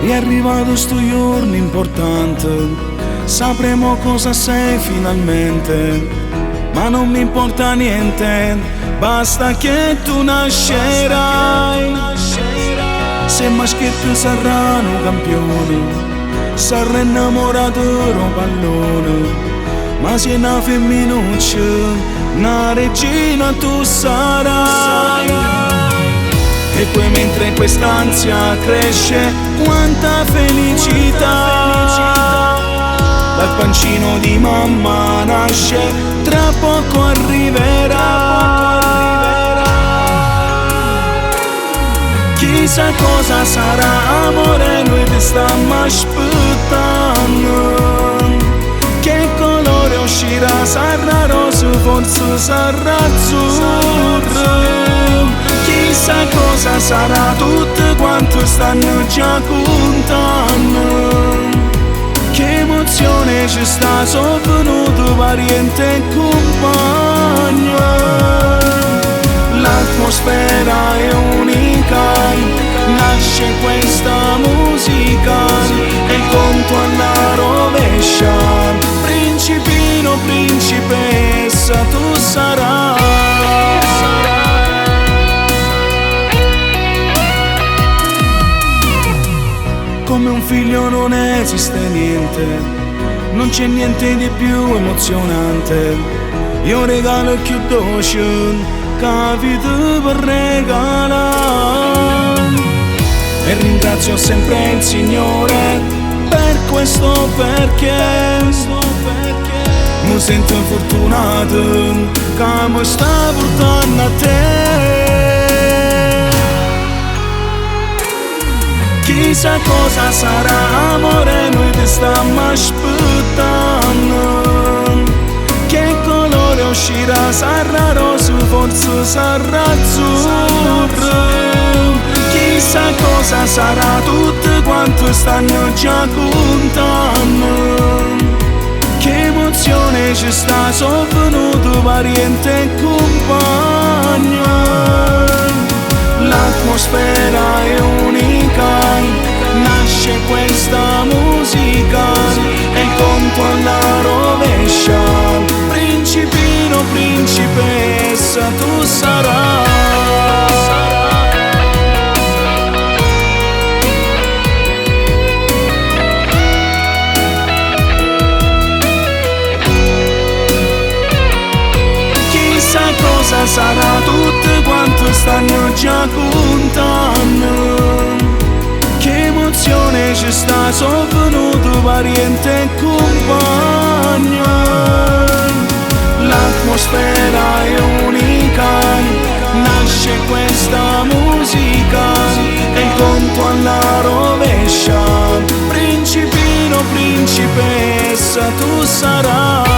È arrivato sto giorno importante, sapremo cosa sei finalmente, ma non mi importa niente, basta che tu nascerai. Se maschetto saranno campione, sarà innamorato un pallone, ma se una femminuccia, una regina tu sarai. E poi mentre quest'ansia cresce, quanta felicità, dal pancino di mamma nasce, tra poco arriverà. Chissà cosa sarà, amore, noi ti stiamo aspettando. Che colore uscirà, sarà rosso, forse sarà azzurro. Chissà cosa sarà, tutte quanto stanno già contando. Che emozione ci sta, sono venuto parente e compagno. L'atmosfera è unica, nasce questa musica e il conto alla rovescia. Principino, principessa, tu sarai. Come un figlio non esiste niente, non c'è niente di più emozionante. Io regalo il più dolce, capito per regalare. E ringrazio sempre il Signore per questo, perché mi sento fortunato che mi sta portando a te. Chissà cosa sarà, amore, noi ti stiamo aspettando. Che colore uscirà, sarà rosso, forse sarà azzurro. Chissà cosa sarà, tutte quanto stanno già contando. Che emozione ci sta, sono venuto parente e compagno. L'atmosfera è unica, nasce questa musica e il conto alla rovescia. Principino, principessa, tu sarai. Chissà cosa sarà, tutte quanto stanno già contando. Che emozione ci sta, sono venuto parente e compagno. L'atmosfera è unica, nasce questa musica e il conto alla rovescia. Principino, principessa, tu sarai.